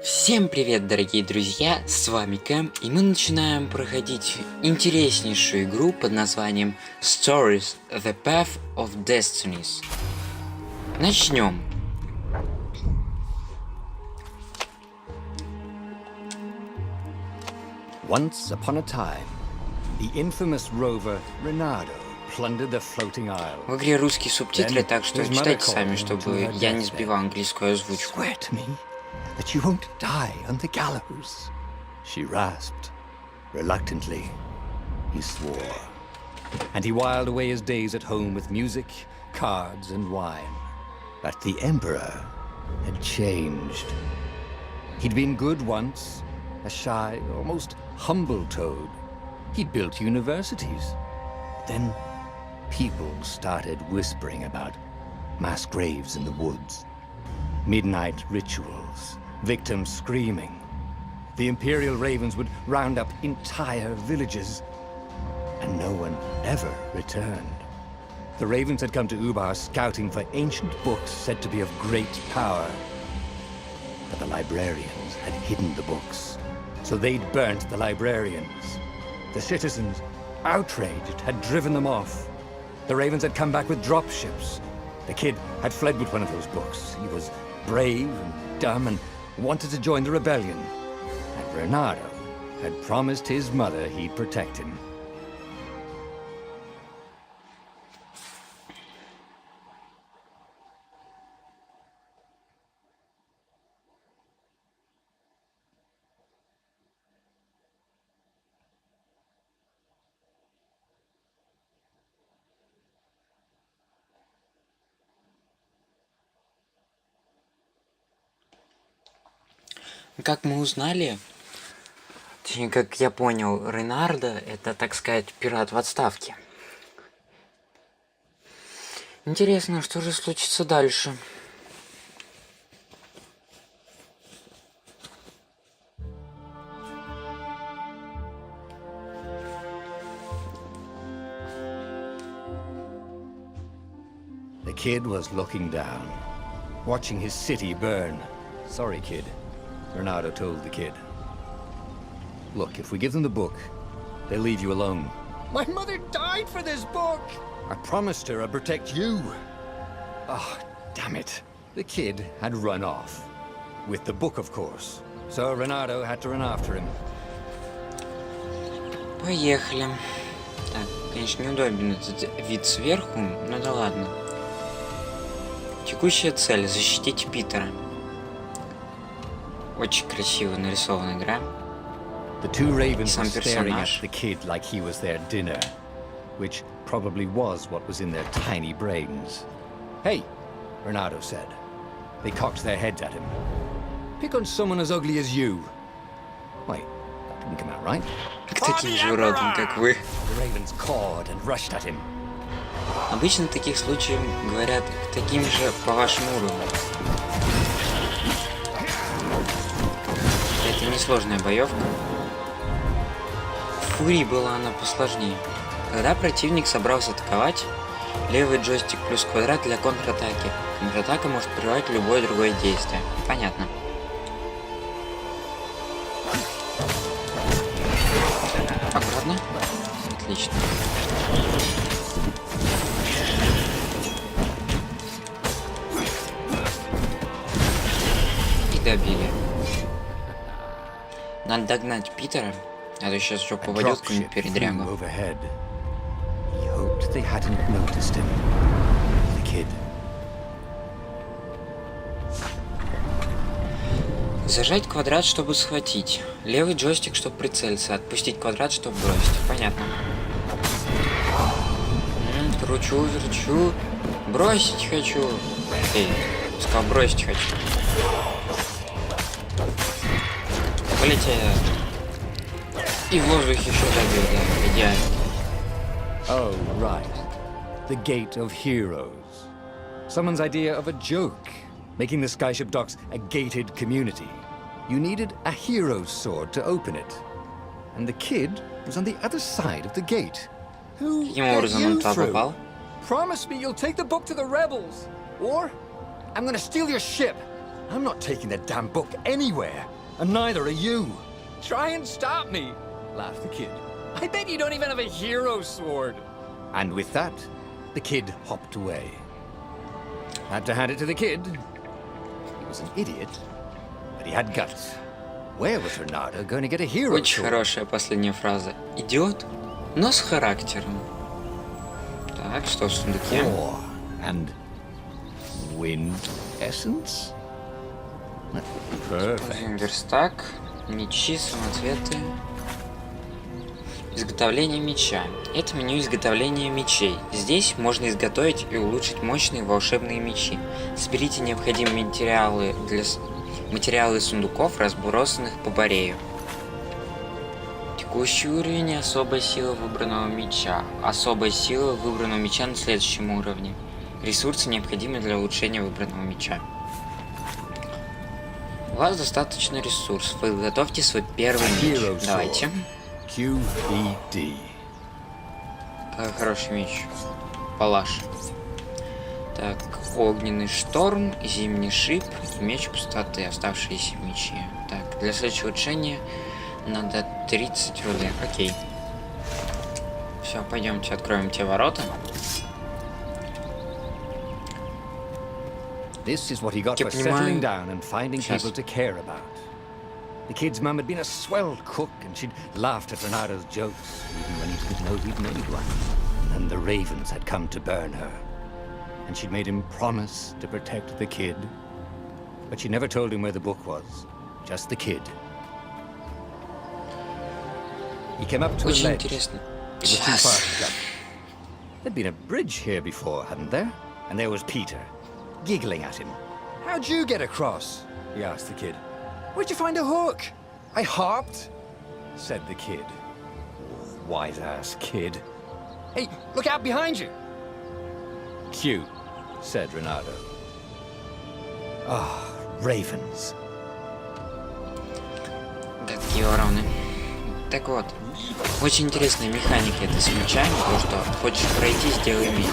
Всем привет, дорогие друзья, с вами Кэм, и мы начинаем проходить интереснейшую игру под названием Stories: The Path of Destinies. Начнем. Once upon a time, the infamous rover Renato plundered the floating isle. В игре русские субтитры, так что читайте сами, чтобы я не сбивал английскую озвучку. Swear to me that you won't die on the gallows. She rasped. Reluctantly, he swore. And he whiled away his days at home with music, cards, and wine. But the Emperor had changed. He'd been good once, a shy, almost humble toad. He'd built universities. Then people started whispering about mass graves in the woods, midnight rituals, victims screaming. The Imperial Ravens would round up entire villages, and no one ever returned. The Ravens had come to Ubar scouting for ancient books said to be of great power. But the librarians had hidden the books, so they'd burnt the librarians. The citizens, outraged, had driven them off. The Ravens had come back with dropships. The kid had fled with one of those books. He was brave and dumb and wanted to join the rebellion. And Renato had promised his mother he'd protect him. Как мы узнали, точнее, как я понял, Ренардо — это, так сказать, пират в отставке. Интересно, что же случится дальше? The kid was looking down, watching his city burn. Sorry, kid, Renato told the kid. Look, if we give them the book, they'll leave you alone. My mother died for this book! I promised her I'd protect you. Oh, damn it. The kid had run off. With the book, of course. So Renato had to run after him. Поехали. Так, конечно, неудобен этот вид сверху, но да ладно. Текущая цель — защитить Питера. Очень красиво нарисована игра. The two ravens Сам were staring at персонаж. the kid like he was their dinner, which probably was what was in their tiny brains. Hey, Renato said. They cocked their heads at him. Pick on someone as ugly as you. Wait, that didn't come out right. К таким же уродам, как вы. The ravens cawed and rushed at him. Обычно в таких случаях говорят к таким же по вашему уровню. Это несложная боевка. В Фурии была она посложнее. Когда противник собрался атаковать, левый джойстик плюс квадрат для контратаки. Контратака может прервать любое другое действие. Понятно. Аккуратно. Отлично. И добили. Надо догнать Питера, а то сейчас еще попадет какую-нибудь передрягу. Overhead. He hoped they hadn't noticed him. The kid. Зажать квадрат, чтобы схватить. Левый джойстик, чтобы прицелиться. Отпустить квадрат, чтобы бросить. Понятно. Кручу, верчу. Бросить хочу. Эй, сказал, бросить хочу. Полетел. И в воздухе еще добил, да, идеально. Oh, right. The Gate of Heroes. Someone's idea of a joke, making the Skyship docks a gated community. You needed a hero's sword to open it. And the kid was on the other side of the gate. Who Каким let образом you он туда through? попал? Promise me you'll take the book to the rebels, or I'm gonna steal your ship. I'm not taking that damn book anywhere, and neither are you. Try and stop me, laughed the kid. I bet you don't even have a hero sword. And with that, the kid hopped away. Had to hand it to the kid. He was an idiot, but he had guts. Where was Renata going to get a hero Очень sword? хорошая последняя фраза. Идиот, но с характером. Так, что в сундуке? War and wind essence? Perfect. Верстак, мечи, самоцветы. Изготовление меча. Это меню изготовления мечей. Здесь можно изготовить и улучшить мощные волшебные мечи. Соберите необходимые материалы из сундуков, разбросанных по барею. Текущий уровень и особая сила выбранного меча. Особая сила выбранного меча на следующем уровне. Ресурсы, необходимые для улучшения выбранного меча. У вас достаточно ресурсов. Вы готовьте свой первый меч. Давайте. QED. Какой хороший меч. Палаш. Так, огненный шторм, зимний шип и меч пустоты. Оставшиеся мечи. Так, для следующего улучшения надо 30 ВД. Окей. Все, пойдемте откроем те ворота. This is what he got for settling down and finding people to care about. The kid's mum had been a swell cook, and she'd laughed at Renato's jokes, even when he didn't know he'd made one. And the ravens had come to burn her. And she'd made him promise to protect the kid. But she never told him where the book was. Just the kid. He came up to a ledge. It was too far to jump. There'd been a bridge here before, hadn't there? And there was Peter, giggling at him. "How'd you get across?" he asked the kid. "Where'd you find a hook?" "I hopped," said the kid. Wise-ass kid. "Hey, look out behind you!" "Cute," said Renato. Ah, ravens. Такие вороны. Так вот, очень интересная механика это с мечами, то что хочешь пройти, сделай меч.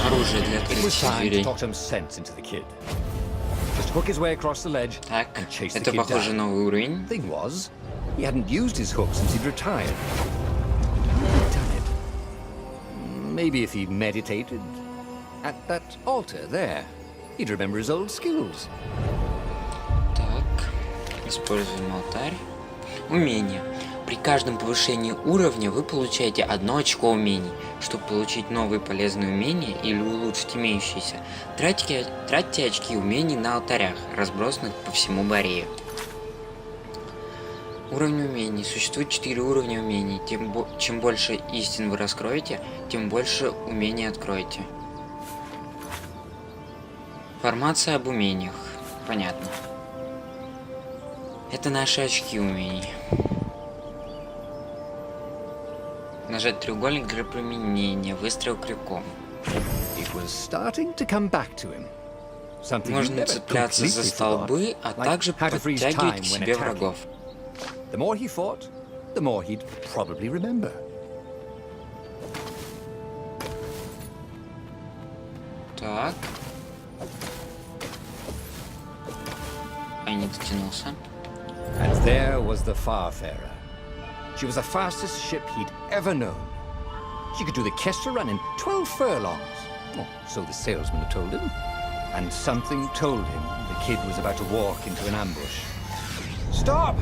Оружие для открытия дверей. Так, это похоже новый уровень. Thing was, he hadn't used his hook since he'd retired. Damn it. Maybe if he meditated at that altar there, he'd remember his old skills. Так, используем алтарь. Умения. При каждом повышении уровня вы получаете 1 очко умений. Чтобы получить новые полезные умения или улучшить имеющиеся, тратьте очки умений на алтарях, разбросанных по всему барею. Уровни умений. Существует 4 уровня умений. Чем больше истин вы раскроете, тем больше умений откроете. Информация об умениях. Понятно. Это наши очки умений. Нажать треугольник для применения. Выстрел крюком. Можно цепляться за столбы, а также подтягивать к себе врагов. Так. Я не дотянулся. And there was the Farfarer. She was the fastest ship he'd ever known. She could do the Kester run in 12 furlongs. Oh, so the salesman had told him. And something told him the kid was about to walk into an ambush. "Stop!"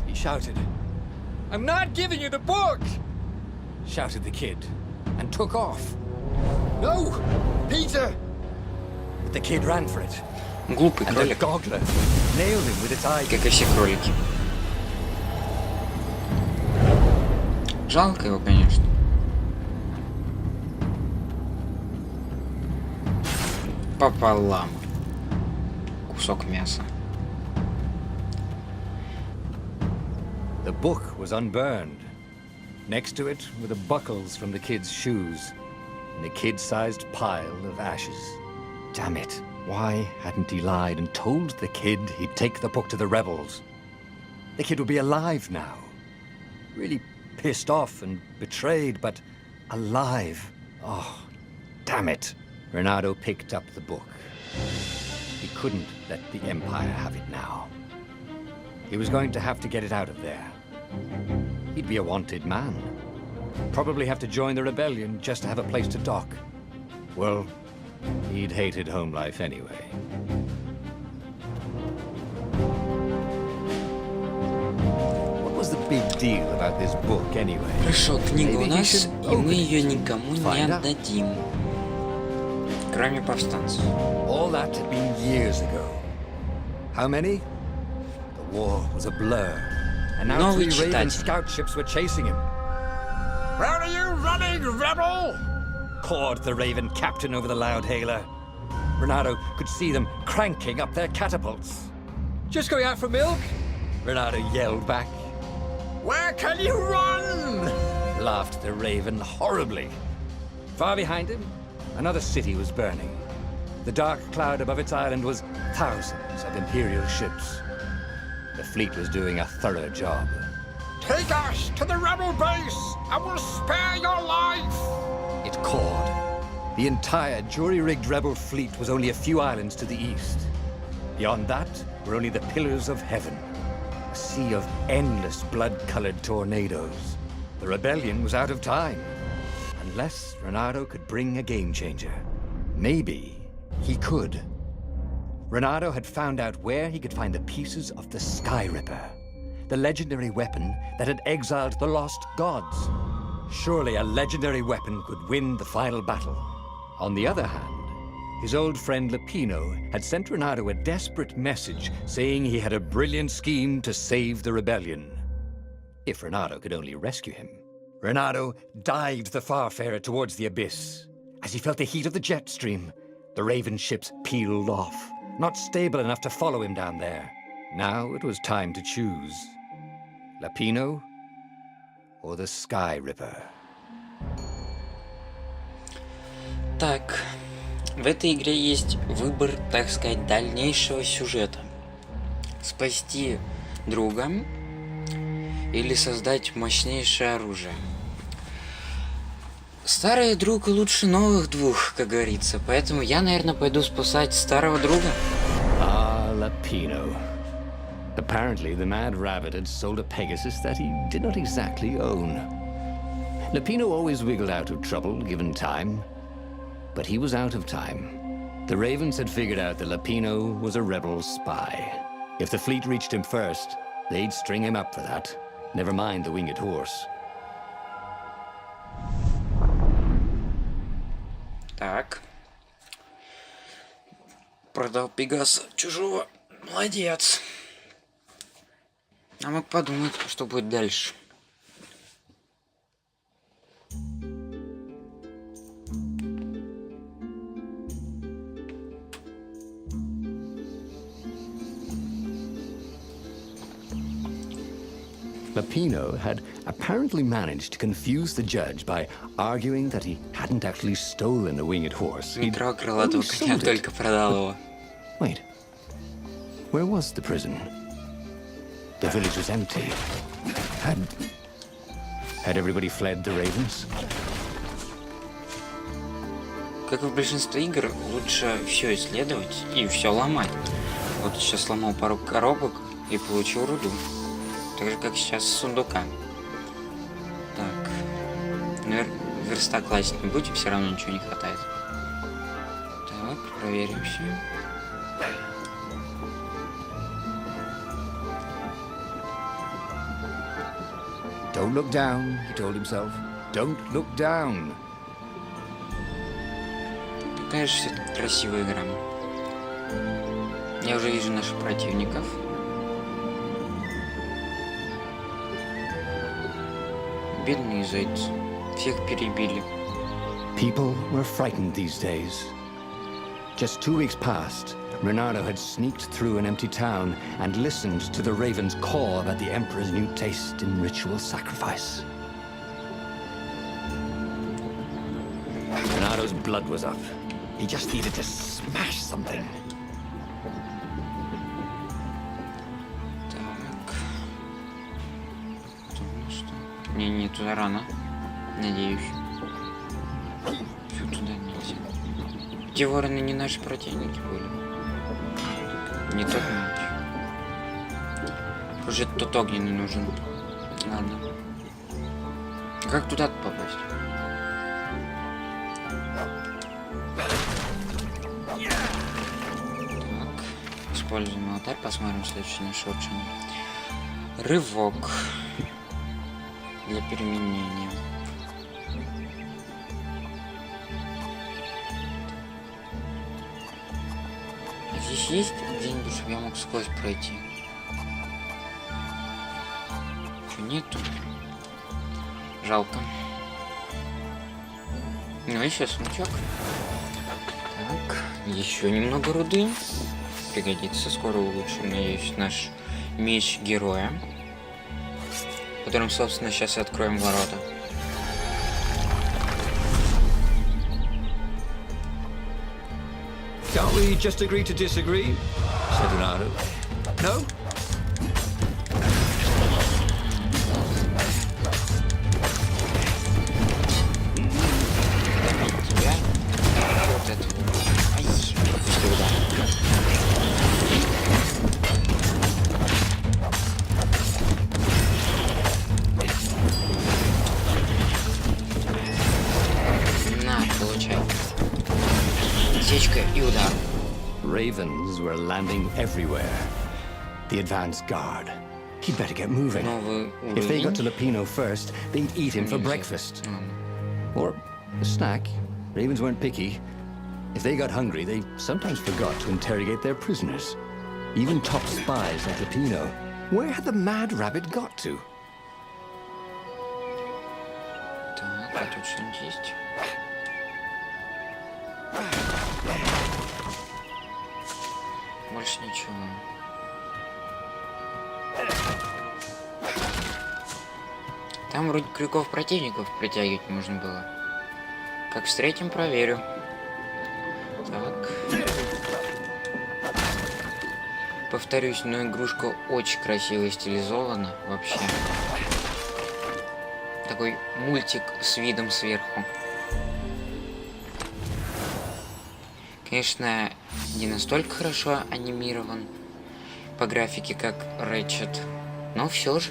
he shouted. "I'm not giving you the book!" shouted the kid, and took off. "No! Peter!" But the kid ran for it. Глупый And the кролик, goggler nailed him with its eye. как и все кролики. Жалко его, конечно. Пополам. Кусок мяса. The book was unburned. Next to it were the buckles from the kid's shoes, and a kid-sized pile of ashes. Damn it. Why hadn't he lied and told the kid he'd take the book to the rebels? The kid would be alive now. Really pissed off and betrayed, but alive. Oh, damn it. Renato picked up the book. He couldn't let the Empire have it now. He was going to have to get it out of there. He'd be a wanted man. Probably have to join the rebellion just to have a place to dock. Well, he'd hated home life anyway. What was the big deal about this book anyway? Хорошо, книга у Maybe he нас, should и мы open it. ее никому не Find out. отдадим. Кроме повстанцев. All that had been years ago. How many? The war was a blur. And now Новый 3 Raven читатель. scout ships were chasing him. Where are you running, rebel? Cawed the Raven captain over the loud hailer. Renato could see them cranking up their catapults. Just going out for milk? Renato yelled back. Where can you run? Laughed the Raven horribly. Far behind him, another city was burning. The dark cloud above its island was thousands of Imperial ships. The fleet was doing a thorough job. Take us to the rebel base! I will spare your life! It cawed. The entire jury-rigged rebel fleet was only a few islands to the east. Beyond that were only the pillars of heaven. A sea of endless blood-colored tornadoes. The rebellion was out of time. Unless Renato could bring a game-changer. Maybe he could. Renato had found out where he could find the pieces of the Sky Ripper, the legendary weapon that had exiled the lost gods. Surely a legendary weapon could win the final battle. On the other hand, his old friend Lapino had sent Renato a desperate message saying he had a brilliant scheme to save the rebellion. If Renato could only rescue him. Renato dived the Farfarer towards the abyss. As he felt the heat of the jet stream, the Raven ships peeled off, not stable enough to follow him down there. Now it was time to choose. Lapino or the Sky Ripper? Так, в этой игре есть выбор, так сказать, дальнейшего сюжета. Спасти друга или создать мощнейшее оружие. Старый друг лучше новых двух, как говорится, поэтому я, наверное, пойду спасать старого друга. Ah, Lapino. Apparently, the Mad Rabbit had sold a Pegasus that he did not exactly own. Lapino always wiggled out of trouble, given time. But he was out of time. The Ravens had figured out that Lapino was a rebel spy. If the fleet reached him first, they'd string him up for that. Never mind the winged horse. Так. Продал Пегаса чужого. Молодец. А мог подумать, что будет дальше. Lapino had apparently managed to confuse the judge by arguing that he hadn't actually stolen a winged horse. He'd Метро крылатого only коня, sold it. только продал его. Wait. Where was the prison? The village was empty. Had everybody fled the Ravens? Как и в большинстве игр, лучше все исследовать и все ломать. Вот сейчас сломал пару коробок и получил руду. Так же, как сейчас с сундука. Так. Верстак лазить не будем, все равно ничего не хватает. Так, проверим все. Don't look down, he told himself. Don't look down. Какая же все-таки красивая игра. Я уже вижу наших противников. Бедные зайцы. Всех перебили. People were frightened these days. Just 2 weeks past, Renato had sneaked through an empty town and listened to the Raven's call about the Emperor's new taste in ritual sacrifice. Renato's blood was up. He just needed to smash something. Так. Тут у нас что? Не, туда рано. Надеюсь. Всё, туда нельзя. Эти вороны не наши противники были. Не тот мяч. Уже тот огненный нужен. Ладно. Как туда попасть? Так. Используем алтарь. Посмотрим следующий наш опшн. Рывок. Для переменения. Здесь есть где-нибудь, чтобы я мог сквозь пройти? Что, нету? Жалко. Ну, еще сундучок. Так, еще немного руды. Пригодится. Скоро улучшим, надеюсь, наш меч героя. Которым, собственно, сейчас и откроем ворота. Can't we just agree to disagree? Said Renato. No? Тебя? Вот это вот. Ай, пропустил удар. На, получай. Сечка и удар. Ravens were landing everywhere. The advance guard. He'd better get moving. Новый If they got to уровень. Lupino first, they'd eat him for breakfast. Or a snack. Ravens weren't picky. If they got hungry, they sometimes forgot to interrogate their prisoners. Even top spies like Lupino. Where had the mad rabbit got to? Так, а тут что-нибудь есть? Больше ничего. Там вроде крюков противников притягивать можно было. Как встретим, проверю. Так. Повторюсь, но игрушка очень красиво стилизована вообще. Такой мультик с видом сверху. Конечно, не настолько хорошо анимирован по графике, как Ratchet, но все же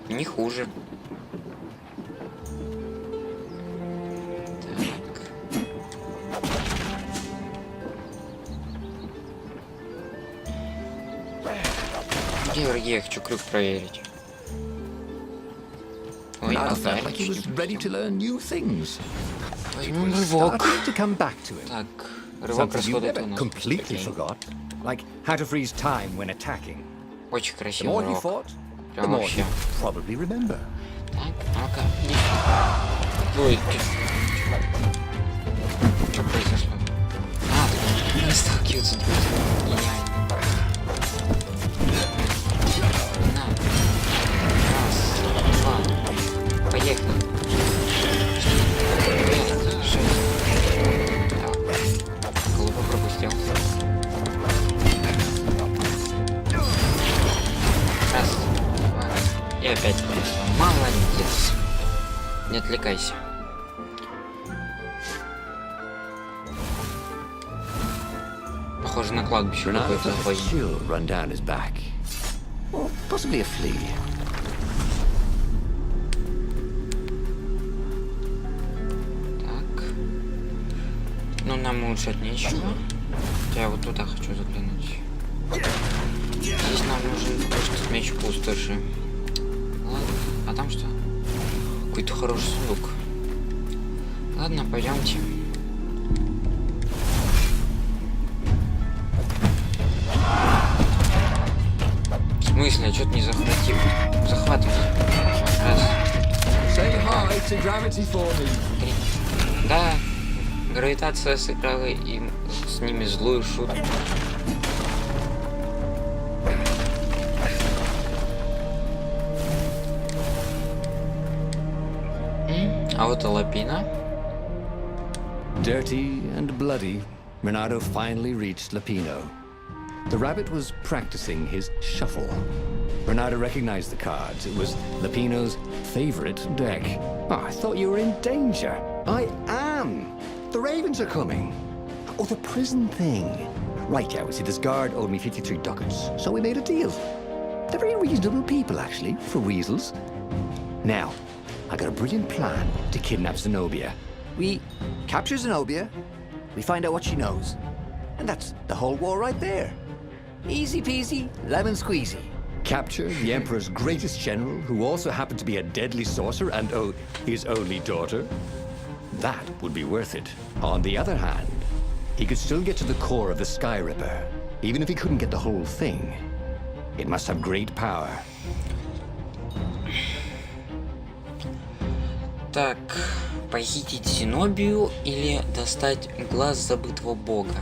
не хуже. Так. Где враги? Я хочу крюк проверить. Ой, Renato алтарь. felt like he was ready to learn new things. Возьмем рывок. Starting to come back to him. Так, рывок Something you расходует у never нас. completely Окей. forgot. Like how to freeze time when attacking. Очень The красивый more you рывок. fought, the Прям more вообще. you probably remember. Так, ну-ка. Ой, что произошло? А, так не сталкиваются друг с другом. Гениально. На. Раз, два. Поехали. 5, 6. Глупо пропустил. Раз, два. И опять пропустил. Молодец. Не отвлекайся. Похоже на кладбище Renato какое-то felt a ходит. chill run down his back. Or possibly a flea. Так. Ну, нам улучшать нечего. Я вот туда хочу заглянуть. Здесь нам нужен просто меч пустоши. Ладно. А там что? Какой-то хороший сундук. Ладно, пойдемте. В смысле? Что-то не захватил. Захватывай. Раз, Say hi to gravity for me. три. Да, гравитация сыграла им с ними злую шутку. А вот и Лапина. Dirty and bloody, Renato finally reached Lupino. The rabbit was practicing his shuffle. Renato recognized the cards. It was Lupino's favorite deck. Oh, I thought you were in danger. I am. The ravens are coming. Oh, the prison thing. Right, yeah, see, this guard owed me 53 ducats, so we made a deal. They're very reasonable people, actually, for weasels. Now, I got a brilliant plan to kidnap Zenobia. We capture Zenobia, we find out what she knows, and that's the whole war right there. Easy peasy, lemon squeezy. Capture the Emperor's greatest general, who also happened to be a deadly sorcerer and, oh, his only daughter. That would be worth it. On the other hand, he could still get to the core of the Sky Ripper, even if he couldn't get the whole thing. It must have great power. Так, похитить Зенобию или достать глаз забытого бога?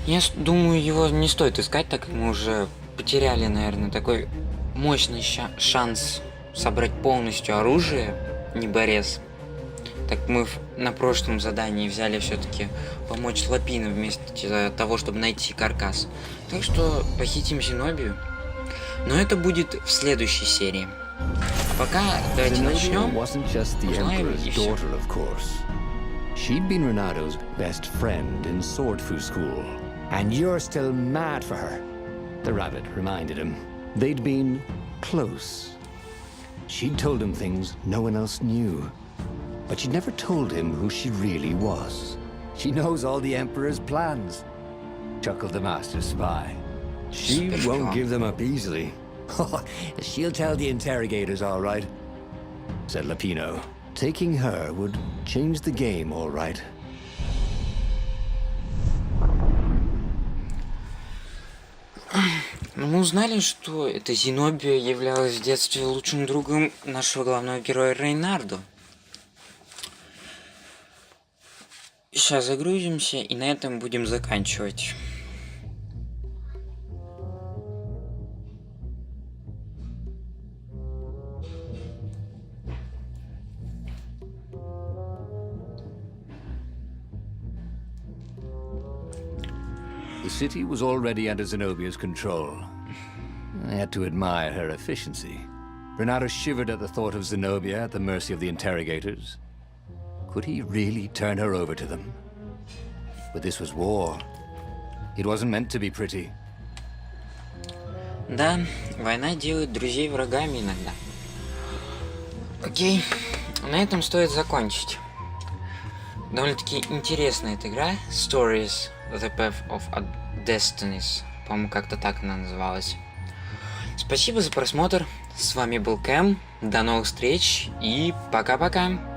Я думаю, его не стоит искать, так как мы уже потеряли, наверное, такой мощный шанс собрать полностью оружие, не борец. Так мы на прошлом задании взяли все-таки помочь Лапину вместо того, чтобы найти каркас. Так что похитим Зенобию. Но это будет в следующей серии. А пока давайте начнем. Узнаем и все. She'd been Renado's best friend in sword fu school. And you're still mad for her. The rabbit reminded him. They'd been close. She'd told him things no one else knew. But she'd never told him who she really was. She knows all the Emperor's plans, chuckled the master spy. She won't give them up easily. She'll tell the interrogators, all right, said Lapino. Taking her would change the game, all right. Мы узнали, что эта Зенобия являлась в детстве лучшим другом нашего главного героя Рейнардо. Сейчас загрузимся и на этом будем заканчивать. The city was already under Zenobia's control. I had to admire her efficiency. Renato shivered at the thought of Zenobia at the mercy of the interrogators. Could he really turn her over to them? But this was war. It wasn't meant to be pretty. Да, война делает друзей врагами иногда. Окей, на этом стоит закончить. Довольно-таки интересная эта игра. Stories, the Path of Destinies. По-моему, как-то так она называлась. Спасибо за просмотр. С вами был Кэм. До новых встреч и пока-пока.